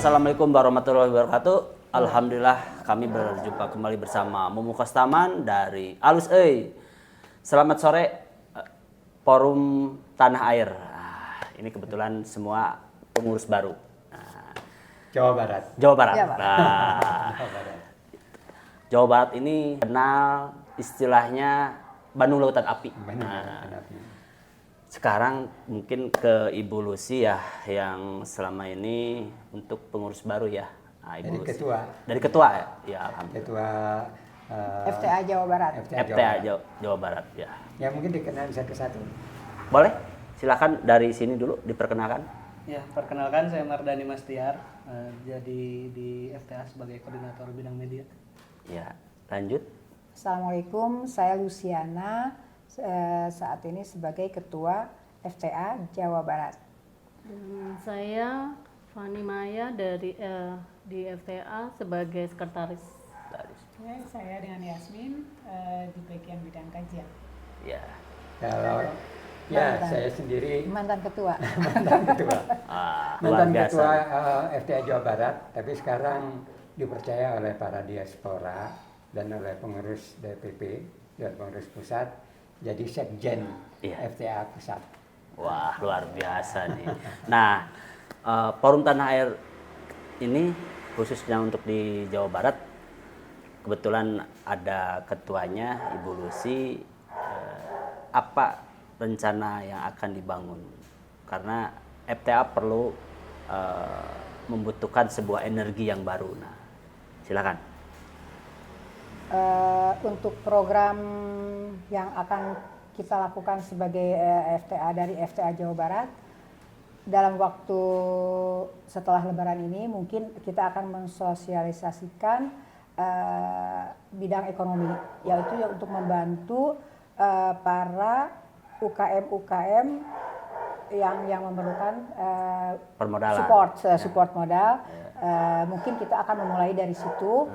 Assalamualaikum warahmatullahi wabarakatuh. Alhamdulillah kami berjumpa kembali bersama Mumu Kostaman dari Alus Euy. Selamat sore Forum Tanah Air. Ini kebetulan semua pengurus baru. Jawa Barat. Jawa Barat. Jawa Barat. Jawa Barat ini kenal istilahnya Bandung Lautan Api. Sekarang mungkin ke Ibu Lucy ya, yang selama ini untuk pengurus baru ya. Ibu Dari Lucy. ketua. Dari ketua ya? Ya, alhamdulillah. Ketua FTA Jawa Barat. FTA Jawa Barat ya. Ya mungkin dikenal satu-satu. Boleh? Silakan dari sini dulu diperkenalkan. Ya, perkenalkan saya Mardani Mastiar, jadi di FTA sebagai koordinator bidang media. Ya, lanjut. Assalamualaikum, saya Luciana, saat ini sebagai Ketua FTA Jawa Barat. Saya Fani Maya di FTA sebagai sekretaris. Saya dengan Yasmin di bagian bidang kajian. Ya. Kalau saya sendiri Mantan Ketua. mantan ketua. Luar Mantan biasa. ketua FTA Jawa Barat, tapi sekarang dipercaya oleh para diaspora dan oleh pengurus DPP dan pengurus pusat jadi sekjen FTA pusat. Wah, luar biasa nih. Nah, Forum Tanah Air ini khususnya untuk di Jawa Barat, kebetulan ada ketuanya Ibu Lucy. Apa rencana yang akan dibangun? Karena FTA perlu membutuhkan sebuah energi yang baru. Nah, silakan. Untuk program yang akan kita lakukan sebagai FTA dari FTA Jawa Barat, dalam waktu setelah Lebaran ini mungkin kita akan mensosialisasikan bidang ekonomi, yaitu untuk membantu para UKM yang memerlukan Permodalan. support modal. Mungkin kita akan memulai dari situ,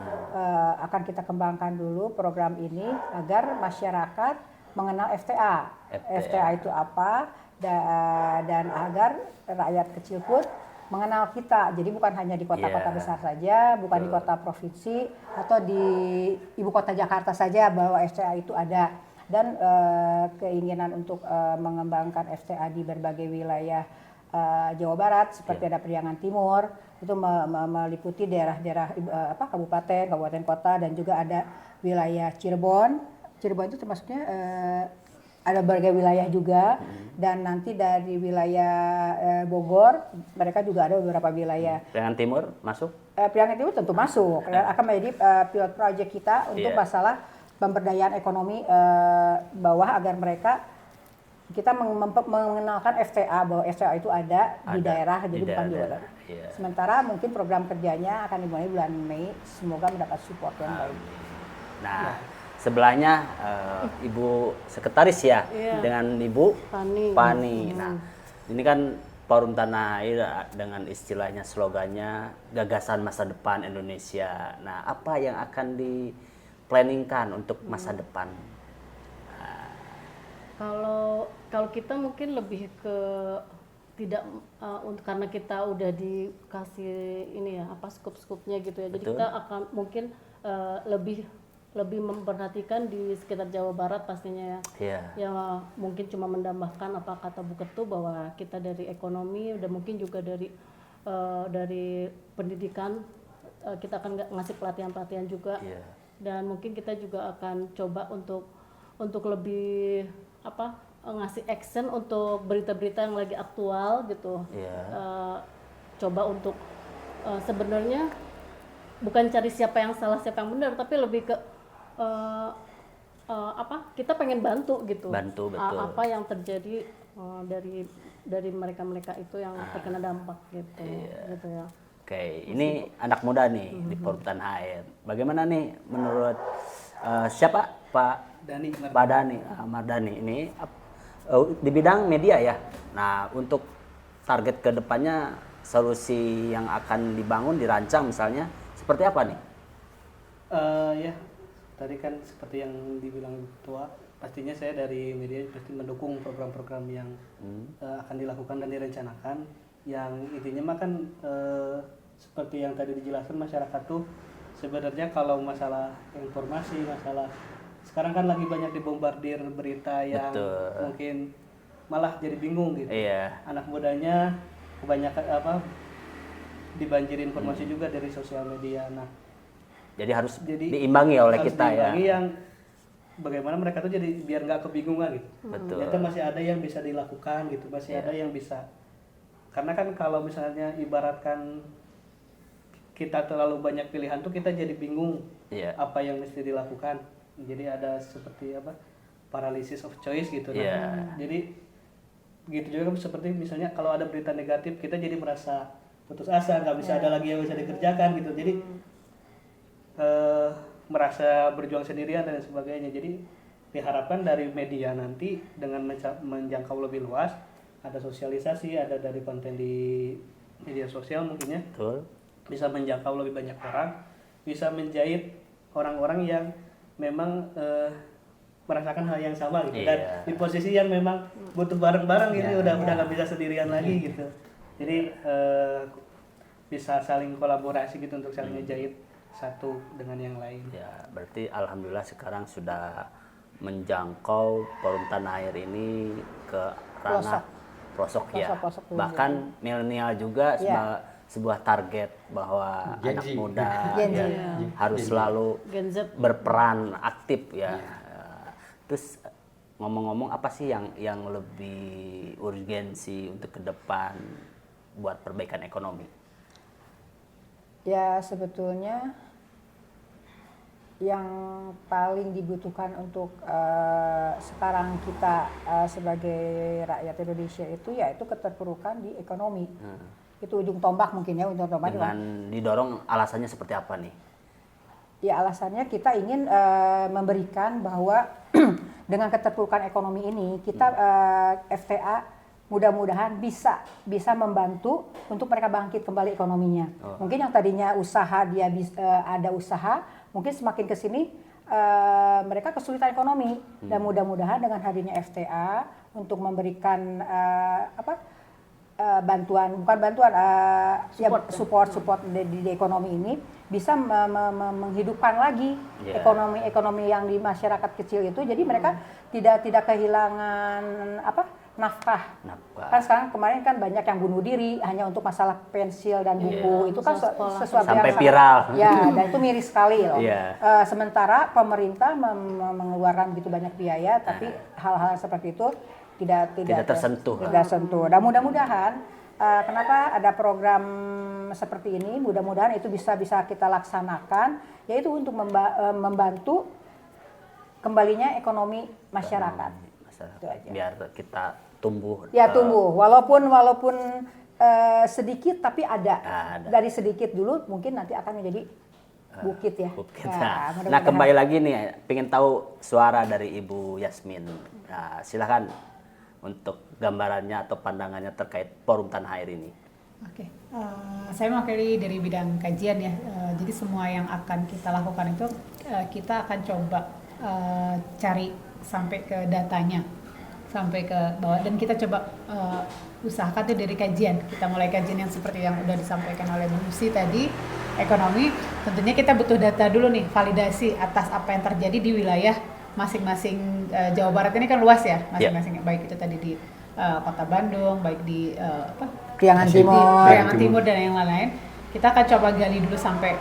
akan kita kembangkan dulu program ini agar masyarakat mengenal FTA. FTA itu apa, dan agar rakyat kecil pun mengenal kita. Jadi bukan hanya di kota-kota besar saja, bukan di kota provinsi atau di ibu kota Jakarta saja bahwa FTA itu ada. Dan keinginan untuk mengembangkan FTA di berbagai wilayah Jawa Barat seperti ada Priangan Timur, itu meliputi daerah-daerah kabupaten kota, dan juga ada wilayah Cirebon. Cirebon itu termasuknya ada berbagai wilayah juga, dan nanti dari wilayah Bogor mereka juga ada beberapa wilayah. Priangan Timur masuk? Priangan Timur tentu masuk, akan menjadi pilot project kita untuk masalah pemberdayaan ekonomi bawah, agar mereka kita mengenalkan FTA, bahwa FTA itu ada di daerah, jadi bukan di luar. Sementara mungkin program kerjanya akan dimulai bulan Mei, semoga mendapat support yang baik. Nah, sebelahnya Ibu Sekretaris ya, dengan Ibu Fani. Nah, ini kan Forum Tanah Air dengan istilahnya, slogannya gagasan masa depan Indonesia. Nah, apa yang akan di-planningkan untuk masa depan? Kalau kita mungkin lebih ke tidak karena kita udah dikasih ini ya skup-skupnya gitu ya. Jadi kita akan mungkin lebih memperhatikan di sekitar Jawa Barat pastinya ya. Ya mungkin cuma menambahkan apa kata Bu Ketu, bahwa kita dari ekonomi, udah mungkin juga dari pendidikan, kita akan ngasih pelatihan-pelatihan juga. Dan mungkin kita juga akan coba untuk lebih ngasih action untuk berita-berita yang lagi aktual gitu. Coba untuk sebenarnya bukan cari siapa yang salah siapa yang benar, tapi lebih ke kita pengen bantu gitu. Bantu, betul. Apa yang terjadi dari mereka itu yang terkena dampak gitu. Gitu ya. Oke, ini anak muda nih di Forum Tanah Air. Bagaimana nih menurut siapa Pak Dani Mardani ini di bidang media ya. Nah, untuk target kedepannya, solusi yang akan dibangun, dirancang misalnya seperti apa nih? Ya, tadi kan seperti yang dibilang Ketua, pastinya saya dari media pasti mendukung program-program yang akan dilakukan dan direncanakan. Yang intinya mah kan seperti yang tadi dijelaskan, masyarakat tuh sebenarnya kalau masalah informasi, masalah sekarang kan lagi banyak dibombardir berita yang mungkin malah jadi bingung gitu. Anak mudanya kebanyakan dibanjiri informasi juga dari sosial media. Nah, jadi harus diimbangi oleh kita yang bagaimana mereka tuh jadi biar nggak kebingungan gitu. Ternyata masih ada yang bisa dilakukan gitu, masih ada yang bisa. Karena kan kalau misalnya ibaratkan kita terlalu banyak pilihan tuh kita jadi bingung apa yang mesti dilakukan. Jadi ada seperti paralysis of choice gitu. Jadi begitu juga seperti misalnya kalau ada berita negatif kita jadi merasa putus asa, nggak bisa ada lagi yang bisa dikerjakan gitu. Jadi merasa berjuang sendirian dan sebagainya. Jadi diharapkan dari media nanti dengan menjangkau lebih luas, ada sosialisasi, ada dari konten di media sosial mungkinnya, bisa menjangkau lebih banyak orang, bisa menjahit orang-orang yang memang merasakan hal yang sama gitu, dan di posisi yang memang butuh bareng-bareng gitu, udah nggak bisa sendirian lagi gitu. Jadi bisa saling kolaborasi gitu untuk saling ngejahit satu dengan yang lain. Ya, berarti alhamdulillah sekarang sudah menjangkau Forum Tanah Air ini ke ranah pelosok ya. Bahkan milenial juga sebuah target bahwa anak muda harus selalu berperan aktif ya. Terus ngomong-ngomong apa sih yang lebih urgensi untuk ke depan buat perbaikan ekonomi? Ya sebetulnya yang paling dibutuhkan untuk sekarang kita sebagai rakyat Indonesia itu yaitu keterpurukan di ekonomi. Itu ujung tombak mungkin ya, ujung tombak. Dengan didorong alasannya seperti apa nih? Ya alasannya kita ingin memberikan bahwa dengan keterpurukan ekonomi ini kita FTA mudah-mudahan bisa membantu untuk mereka bangkit kembali ekonominya. Mungkin yang tadinya usaha dia ada usaha, mungkin semakin ke sini mereka kesulitan ekonomi, dan mudah-mudahan dengan hadirnya FTA untuk memberikan support di ekonomi ini bisa menghidupkan lagi ekonomi yang di masyarakat kecil itu. Jadi mereka tidak kehilangan nafkah. Kan sekarang kemarin kan banyak yang bunuh diri hanya untuk masalah pensil dan buku. Itu kan sesuatu sampai yang viral. Dan itu miris sekali loh. Sementara pemerintah mengeluarkan begitu banyak biaya, tapi hal-hal seperti itu tidak tersentuh. Dan mudah-mudahan kenapa ada program seperti ini, mudah-mudahan itu bisa kita laksanakan, yaitu untuk membantu kembalinya ekonomi masyarakat. Biar kita tumbuh. Tumbuh. Walaupun sedikit, tapi ada. Dari sedikit dulu mungkin nanti akan menjadi bukit ya. Nah kembali lagi nih, pengen tahu suara dari Ibu Yasmin. Nah, silakan untuk gambarannya atau pandangannya terkait Forum Tanah Air ini. Oke, saya mewakili dari bidang kajian ya. Jadi semua yang akan kita lakukan itu kita akan coba cari sampai ke datanya, sampai ke bawah, dan kita coba usahakan itu dari kajian. Kita mulai kajian yang seperti yang udah disampaikan oleh Bu Lucy tadi, ekonomi. Tentunya kita butuh data dulu nih, validasi atas apa yang terjadi di wilayah masing-masing. Jawa Barat ini kan luas ya, masing-masing, baik itu tadi di Kota Bandung, baik di Priangan Timur dan yang lain-lain. Kita akan coba gali dulu sampai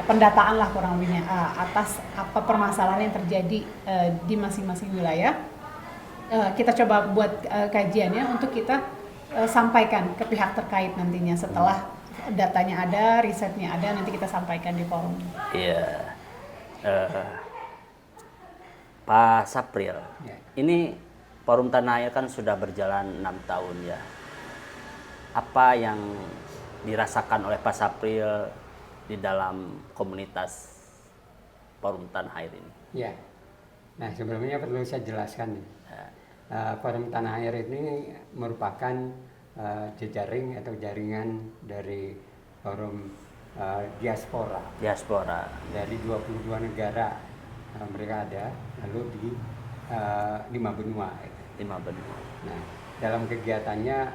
pendataan lah kurang lebihnya atas apa permasalahan yang terjadi di masing-masing wilayah. Kita coba buat kajiannya untuk kita sampaikan ke pihak terkait nantinya setelah datanya ada, risetnya ada, nanti kita sampaikan di forum. Iya. Pak Sapril, ini Forum Tanah Air kan sudah berjalan 6 tahun ya. Apa yang dirasakan oleh Pak Sapril di dalam komunitas Forum Tanah Air ini? Ya, nah sebelumnya perlu saya jelaskan nih. Forum Tanah Air ini merupakan jejaring atau jaringan dari forum diaspora dari 22 negara. Mereka ada lalu di 5 benua. Nah, dalam kegiatannya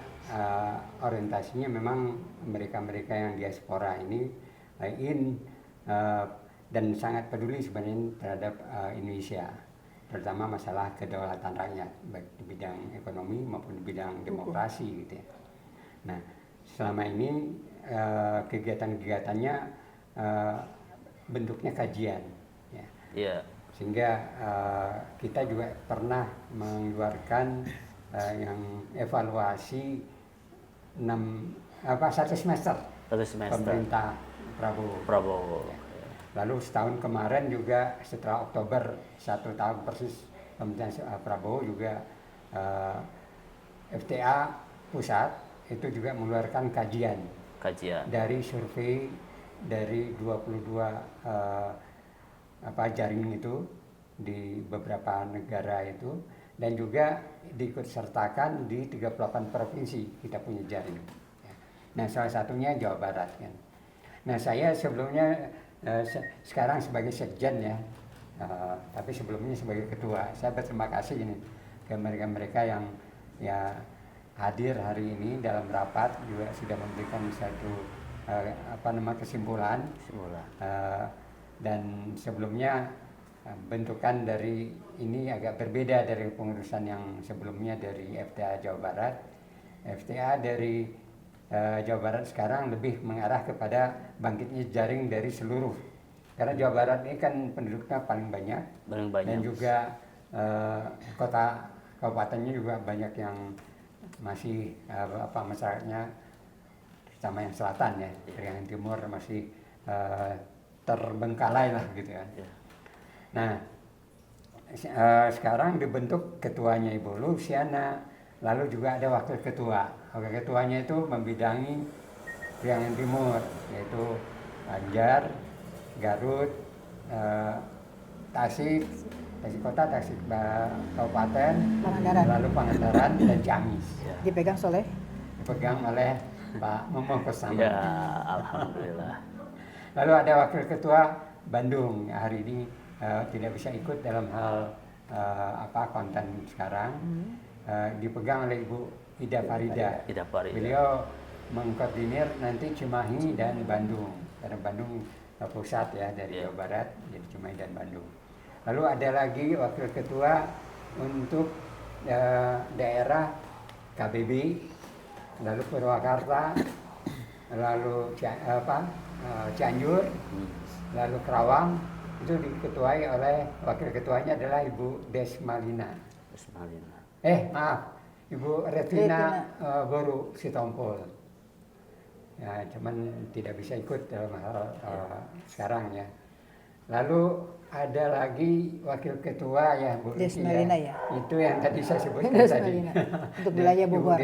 orientasinya memang mereka-mereka yang diaspora ini dan sangat peduli sebenarnya terhadap Indonesia, terutama masalah kedaulatan rakyat baik di bidang ekonomi maupun di bidang demokrasi gitu ya. Nah, selama ini kegiatan-kegiatannya bentuknya kajian ya. Yeah. Sehingga kita juga pernah mengeluarkan yang evaluasi 1 semester pemerintah Prabowo. Ya. Lalu setahun kemarin juga setelah Oktober 1 tahun persis pemerintahan Prabowo juga FTA pusat itu juga mengeluarkan kajian dari survei dari 22 jaring itu di beberapa negara itu, dan juga diikut sertakan di 38 provinsi kita punya jaring. Nah, salah satunya Jawa Barat kan. Nah, saya sebelumnya sekarang sebagai sekjen ya, tapi sebelumnya sebagai ketua. Saya berterima kasih ini ke mereka-mereka yang ya hadir hari ini dalam rapat, juga sudah memberikan satu kesimpulan. Dan sebelumnya bentukan dari ini agak berbeda dari pengurusan yang sebelumnya dari FTA Jawa Barat. FTA dari Jawa Barat sekarang lebih mengarah kepada bangkitnya jaring dari seluruh, karena Jawa Barat ini kan penduduknya paling banyak. Dan juga kota kabupatennya juga banyak yang masih masyarakatnya, terutama yang selatan ya, yang timur masih terbengkalai lah gitu ya. Nah, sekarang dibentuk ketuanya Ibu Luciana, lalu juga ada wakil ketua. Wakil ketuanya itu membidangi Priangan Timur, yaitu Banjar, Garut, Tasik Kota, Tasik Kabupaten, lalu Pangandaran dan Ciamis. Dipegang oleh Pak Momong Kusama. Ya, alhamdulillah. Lalu ada wakil ketua Bandung, hari ini tidak bisa ikut dalam hal konten sekarang, dipegang oleh Ibu Ida Farida. Beliau mengkoordinir nanti Cimahi dan Bandung, karena Bandung pusat ya dari Jawa Barat, jadi Cimahi dan Bandung. Lalu ada lagi wakil ketua untuk daerah KBB, lalu Purwakarta, lalu Cianjur, lalu Kerawang, itu diketuai oleh wakil ketuanya adalah Ibu Desmalina. Ibu Retina Boru Sitompul. Ya, cuman tidak bisa ikut dalam hal sekarang ya. Lalu ada lagi wakil ketua ya Bu Desmalina ya. Itu yang tadi saya sebutkan tadi. Untuk wilayah Bogor.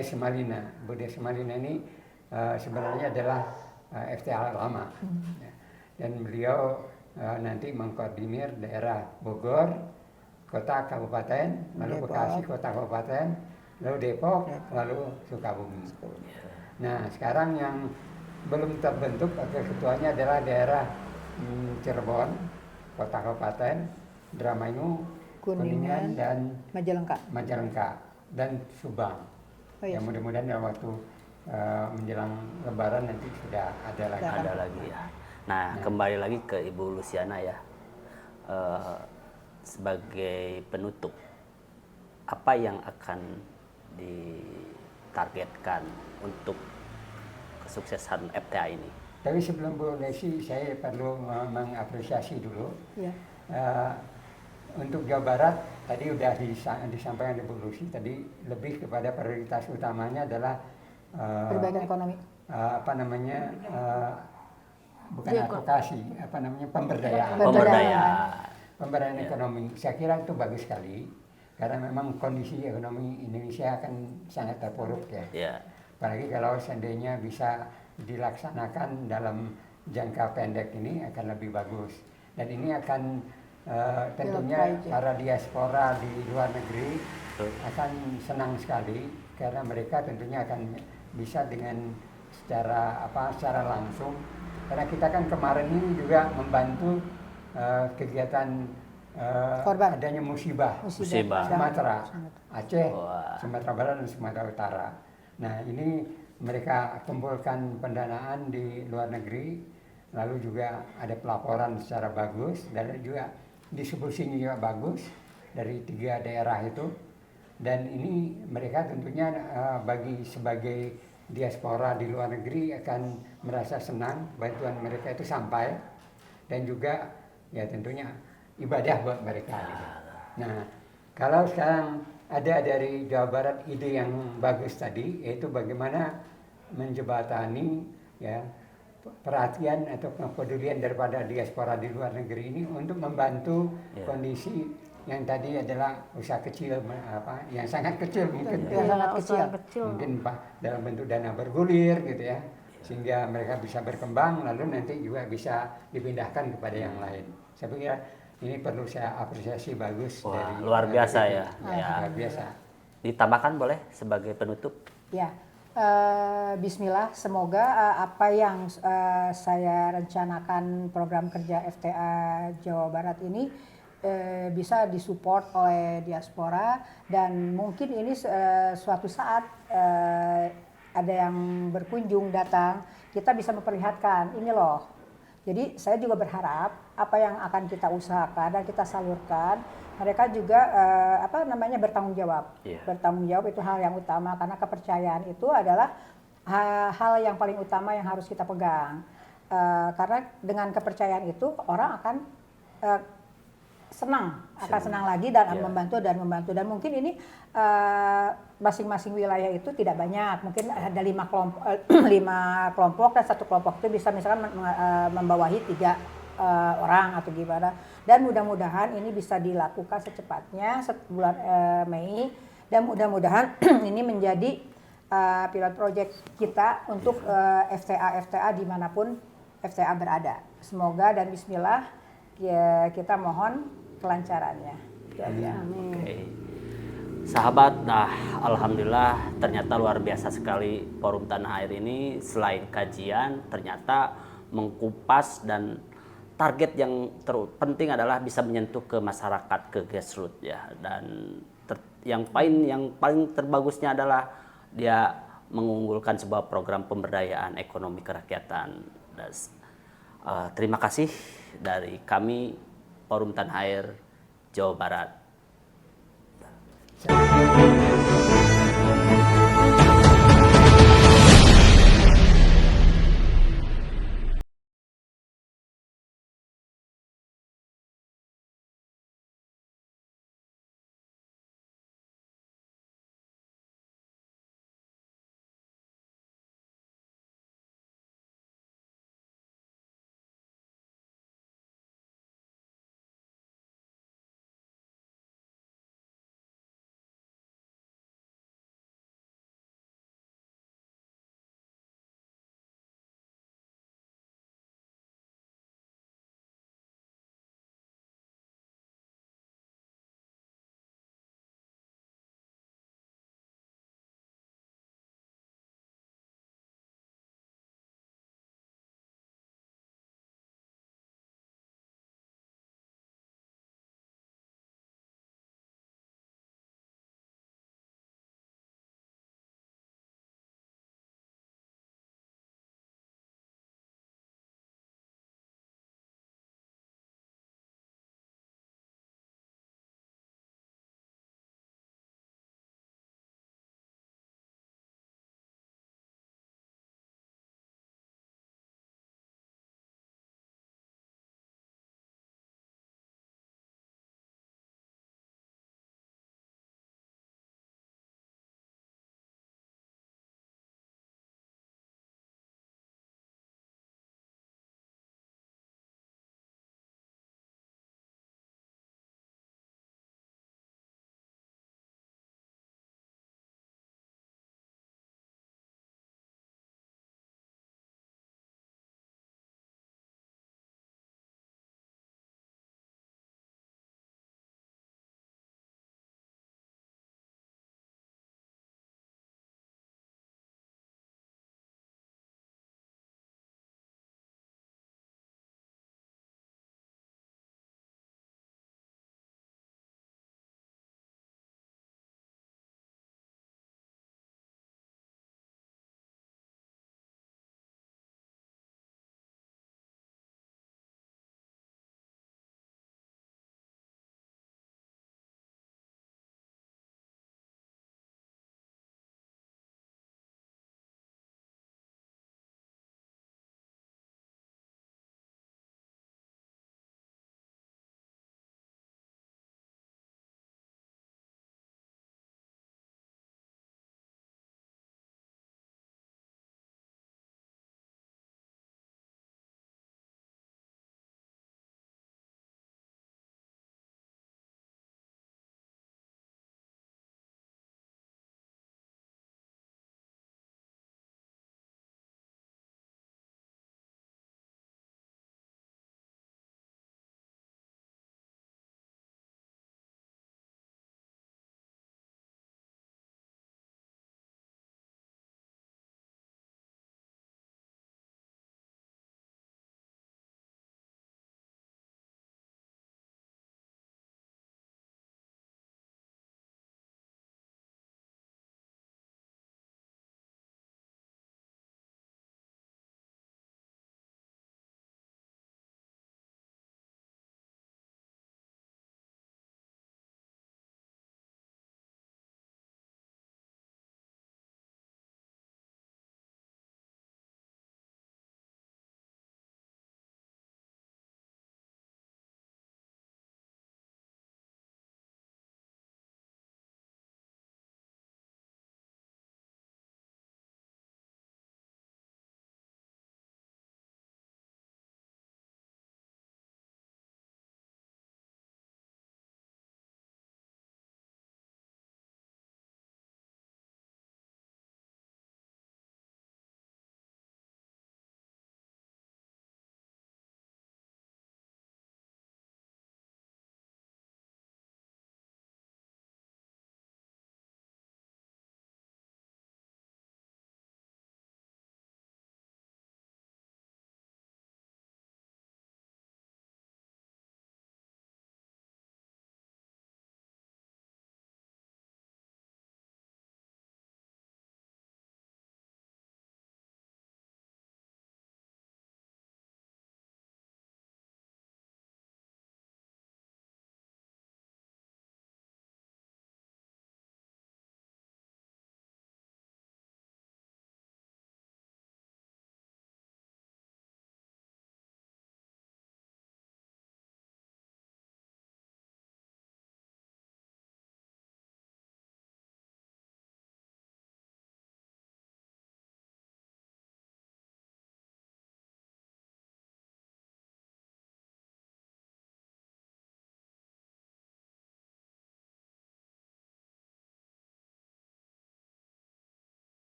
Bu Desmalina ini sebenarnya adalah FTA lama. Dan beliau nanti mengkoordinir daerah Bogor, kota kabupaten, lalu Bekasi kota kabupaten, lalu Depok, lalu Sukabumi. Nah, sekarang yang belum terbentuk wakil ketuanya adalah daerah Cirebon, kota kabupaten, Indramayu, Kuningan dan Majalengka dan Subang. Ya, mudah-mudahan dalam waktu menjelang Lebaran nanti sudah ada lagi. Ya. Nah, kembali lagi ke Ibu Luciana ya, sebagai penutup, apa yang akan ditargetkan untuk kesuksesan FTA ini? Tapi sebelum Bu Desi, saya perlu mengapresiasi dulu. Ya. Untuk Jawa Barat tadi sudah disampaikan oleh Bu Lucy, tadi lebih kepada prioritas utamanya adalah perbaikan ekonomi. Advokasi, pemberdayaan. Pemberdayaan ekonomi. Saya kira itu bagus sekali, karena memang kondisi ekonomi Indonesia akan sangat terpuruk ya. Apalagi kalau seandainya bisa dilaksanakan dalam jangka pendek ini akan lebih bagus. Dan ini akan tentunya para diaspora di luar negeri akan senang sekali, karena mereka tentunya akan bisa dengan secara langsung, karena kita kan kemarin ini juga membantu kegiatan adanya musibah Sumatera, Aceh, Sumatera Barat dan Sumatera Utara. Nah ini mereka kumpulkan pendanaan di luar negeri, lalu juga ada pelaporan secara bagus, dan juga distribusinya juga bagus dari 3 daerah itu. Dan ini mereka tentunya bagi sebagai diaspora di luar negeri akan merasa senang bantuan mereka itu sampai, dan juga ya tentunya ibadah buat mereka gitu. Nah kalau sekarang ada dari Jawa Barat ide yang bagus tadi, yaitu bagaimana menjembatani ya perhatian atau kepedulian daripada diaspora di luar negeri ini untuk membantu kondisi yang tadi adalah usaha kecil, yang sangat kecil mungkin, mungkin dalam bentuk dana bergulir gitu ya, sehingga mereka bisa berkembang, lalu nanti juga bisa dipindahkan kepada yang lain. Saya pikir ini perlu saya apresiasi bagus. Wah, dari luar biasa ya. Luar biasa. Ditambahkan boleh sebagai penutup? Ya, Bismillah, semoga apa yang saya rencanakan program kerja FTA Jawa Barat ini bisa disupport oleh diaspora, dan mungkin ini suatu saat ada yang berkunjung datang, kita bisa memperlihatkan ini loh. Jadi saya juga berharap apa yang akan kita usahakan dan kita salurkan, mereka juga bertanggung jawab. Bertanggung jawab itu hal yang utama, karena kepercayaan itu adalah hal yang paling utama yang harus kita pegang. Karena dengan kepercayaan itu orang akan senang lagi dan membantu. Dan mungkin ini masing-masing wilayah itu tidak banyak, mungkin ada 5 kelompok dan 1 kelompok itu bisa misalkan membawahi 3 orang atau gimana. Dan mudah-mudahan ini bisa dilakukan secepatnya bulan Mei, dan mudah-mudahan ini menjadi pilot project kita untuk FTA dimanapun FTA berada. Semoga dan Bismillah kita mohon kelancarannya. Amin. Okay. Sahabat, alhamdulillah ternyata luar biasa sekali Forum Tanah Air ini. Selain kajian, ternyata mengkupas, dan target yang terpenting adalah bisa menyentuh ke masyarakat, ke grassroots ya. Dan yang paling terbagusnya adalah dia mengunggulkan sebuah program pemberdayaan ekonomi kerakyatan. Dan, terima kasih dari kami Forum Tanah Air Jawa Barat.